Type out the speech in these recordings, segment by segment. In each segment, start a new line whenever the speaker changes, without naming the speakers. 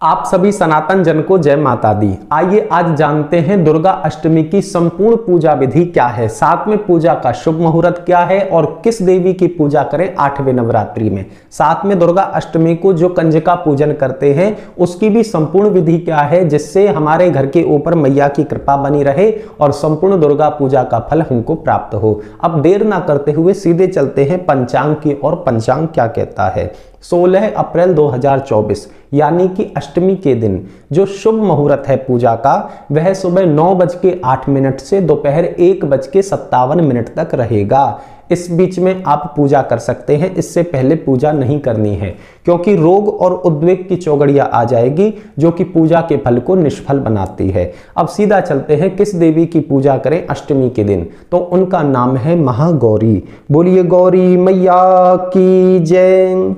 आप सभी सनातन जन को जय माता दी। आइए आज जानते हैं दुर्गा अष्टमी की संपूर्ण पूजा विधि क्या है, साथ में पूजा का शुभ मुहूर्त क्या है और किस देवी की पूजा करें 8वें नवरात्रि में। साथ में दुर्गा अष्टमी को जो कंजका पूजन करते हैं उसकी भी संपूर्ण विधि क्या है, जिससे हमारे घर के ऊपर मैया की कृपा बनी रहे और संपूर्ण दुर्गा पूजा का फल हमको प्राप्त हो। अब देर ना करते हुए सीधे चलते हैं पंचांग की ओर। पंचांग क्या कहता है? 16 अप्रैल 2024 यानी कि अष्टमी के दिन जो शुभ मुहूर्त है पूजा का, वह सुबह 9:08 से दोपहर 1:57 तक रहेगा। इस बीच में आप पूजा कर सकते हैं, इससे पहले पूजा नहीं करनी है, क्योंकि रोग और उद्वेग की चौगड़ियां आ जाएगी जो कि पूजा के फल को निष्फल बनाती है। अब सीधा चलते हैं किस देवी की पूजा करें अष्टमी के दिन, तो उनका नाम है महागौरी। बोलिए गौरी मैया की जय।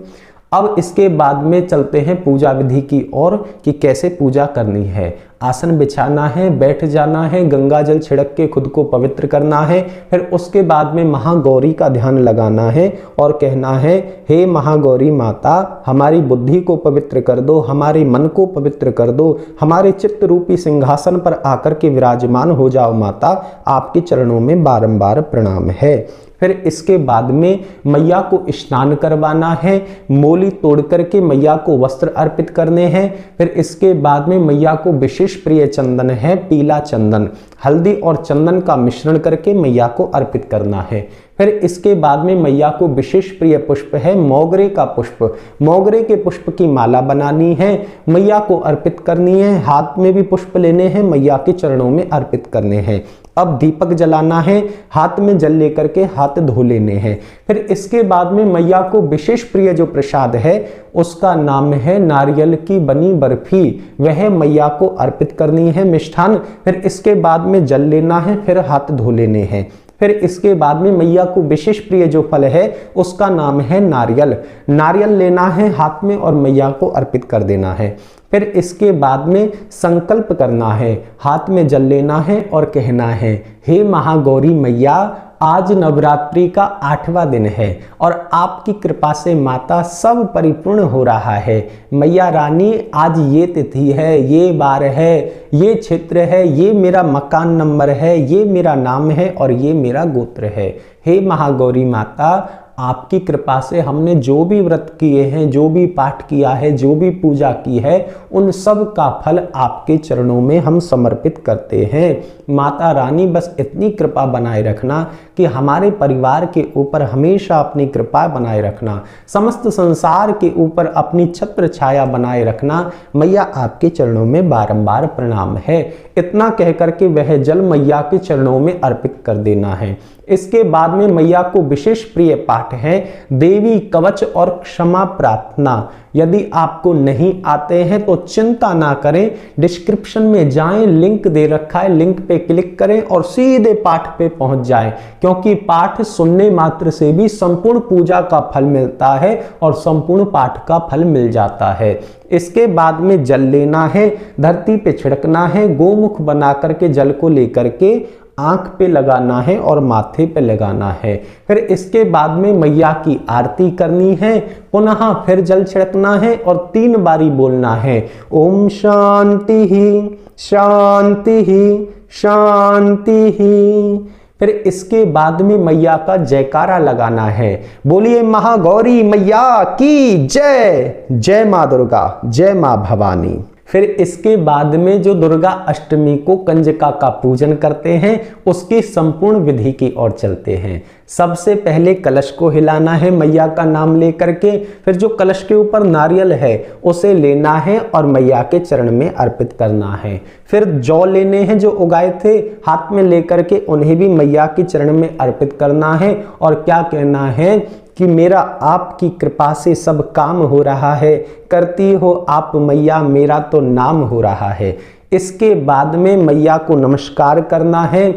अब इसके बाद में चलते हैं पूजा विधि की ओर कि कैसे पूजा करनी है। आसन बिछाना है, बैठ जाना है, गंगा जल छिड़क के खुद को पवित्र करना है। फिर उसके बाद में महागौरी का ध्यान लगाना है और कहना है, हे महागौरी माता, हमारी बुद्धि को पवित्र कर दो, हमारे मन को पवित्र कर दो, हमारे चित्त रूपी सिंहासन पर आकर के विराजमान हो जाओ माता, आपके चरणों में बारंबार प्रणाम है। फिर इसके बाद में मैया को स्नान करवाना है, मोली तोड़ करके मैया को वस्त्र अर्पित करने हैं। फिर इसके बाद में मैया को विशेष प्रिय चंदन है पीला चंदन, हल्दी और चंदन का मिश्रण करके मैया को अर्पित करना है। फिर इसके बाद में मैया को विशेष प्रिय पुष्प है मोगरे का पुष्प, मोगरे के पुष्प की माला बनानी है, मैया को अर्पित करनी है। हाथ में भी पुष्प लेने हैं, मैया के चरणों में अर्पित करने हैं। अब दीपक जलाना है, हाथ में जल लेकर के हाथ धो लेने हैं। फिर इसके बाद में मैया को विशेष प्रिय जो प्रसाद है उसका नाम है नारियल की बनी बर्फी, वह मैया को अर्पित करनी है मिष्ठान। फिर इसके बाद में जल लेना है, फिर हाथ धो लेने हैं। फिर इसके बाद में मैया को विशेष प्रिय जो फल है उसका नाम है नारियल, नारियल लेना है हाथ में और मैया को अर्पित कर देना है। फिर इसके बाद में संकल्प करना है, हाथ में जल लेना है और कहना है, हे महागौरी मैया, आज नवरात्रि का 8वां दिन है और आपकी कृपा से माता सब परिपूर्ण हो रहा है। मैया रानी, आज ये तिथि है, ये बार है, ये क्षेत्र है, ये मेरा मकान नंबर है, ये मेरा नाम है और ये मेरा गोत्र है। हे महागौरी माता, आपकी कृपा से हमने जो भी व्रत किए हैं, जो भी पाठ किया है, जो भी पूजा की है, उन सब का फल आपके चरणों में हम समर्पित करते हैं। माता रानी, बस इतनी कृपा बनाए रखना कि हमारे परिवार के ऊपर हमेशा अपनी कृपा बनाए रखना, समस्त संसार के ऊपर अपनी छत्र छाया बनाए रखना। मैया आपके चरणों में बारंबार प्रणाम है। इतना कह करके वह जल मैया के चरणों में अर्पित कर देना है। इसके बाद में मैया को विशेष प्रिय पाठ है देवी कवच और क्षमा प्रार्थना। यदि आपको नहीं आते हैं तो चिंता ना करें, डिस्क्रिप्शन में जाएं, लिंक दे रखा है, लिंक पे क्लिक करें और सीधे पाठ पे पहुंच जाएं, क्योंकि पाठ सुनने मात्र से भी संपूर्ण पूजा का फल मिलता है और संपूर्ण पाठ का फल मिल जाता है। इसके बाद में जल लेना है, धरती पे छिड़कना है, गोमुख बना करके जल को लेकर के आंख पे लगाना है और माथे पे लगाना है। फिर इसके बाद में मैया की आरती करनी है, पुनः फिर जल छिड़कना है और 3 बारी बोलना है, ओम शांति ही शांति ही शांति ही। फिर इसके बाद में मैया का जयकारा लगाना है, बोलिए महागौरी मैया की जय, जय माँ दुर्गा, जय माँ भवानी। फिर इसके बाद में जो दुर्गा अष्टमी को कंजका का पूजन करते हैं उसकी संपूर्ण विधि की ओर चलते हैं। सबसे पहले कलश को हिलाना है मैया का नाम लेकर के, फिर जो कलश के ऊपर नारियल है उसे लेना है और मैया के चरण में अर्पित करना है। फिर जौ लेने हैं जो उगाए थे, हाथ में लेकर के उन्हें भी मैया के चरण में अर्पित करना है और क्या कहना है कि मेरा आपकी कृपा से सब काम हो रहा है, करती हो आप मैया, मेरा तो नाम हो रहा है। इसके बाद में मैया को नमस्कार करना है।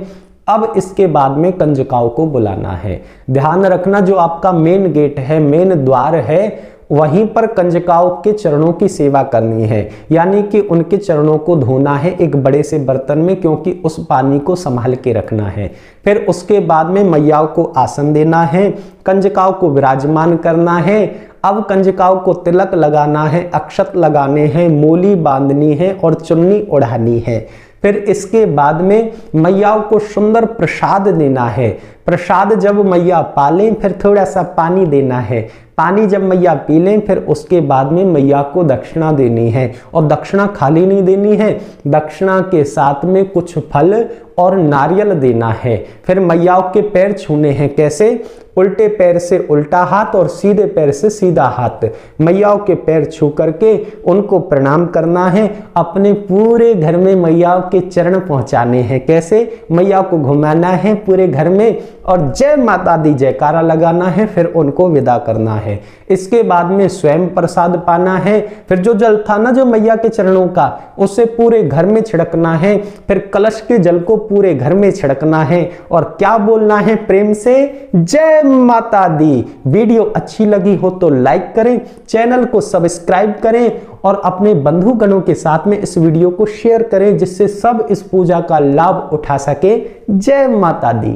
अब इसके बाद में कंजकाओं को बुलाना है। ध्यान रखना, जो आपका मेन गेट है, मेन द्वार है, वहीं पर कंजकाओं के चरणों की सेवा करनी है, यानी कि उनके चरणों को धोना है एक बड़े से बर्तन में, क्योंकि उस पानी को संभाल के रखना है। फिर उसके बाद में मैयाओं को आसन देना है, कंजकाओं को विराजमान करना है। अब कंजकाओं को तिलक लगाना है, अक्षत लगाने हैं, मोली बांधनी है और चुन्नी ओढ़ानी है। फिर इसके बाद में मैयाओं को सुंदर प्रसाद देना है। प्रसाद जब मैया पालें फिर थोड़ा सा पानी देना है। पानी जब मैया पी लें फिर उसके बाद में मैया को दक्षिणा देनी है। और दक्षिणा खाली नहीं देनी है, दक्षिणा के साथ में कुछ फल और नारियल देना है। फिर मैयाओं के पैर छूने हैं। कैसे? उल्टे पैर से उल्टा हाथ और सीधे पैर से सीधा हाथ। मैयाओं के पैर छू करके उनको प्रणाम करना है। अपने पूरे घर में मैयाओं के चरण पहुंचाने हैं। कैसे? मैया को घुमाना है पूरे घर में और जय माता दी जयकारा लगाना है, फिर उनको विदा करना है। इसके बाद में स्वयं प्रसाद पाना है। फिर जो जल था ना जो मैया के चरणों का, उसे पूरे घर में छिड़कना है। फिर कलश के जल को पूरे घर में छिड़कना है और क्या बोलना है प्रेम से? जय माता दी। वीडियो अच्छी लगी हो तो लाइक करें, चैनल को सब्सक्राइब करें और अपने बंधुगणों के साथ में इस वीडियो को शेयर करें, जिससे सब इस पूजा का लाभ उठा सके। जय माता दी।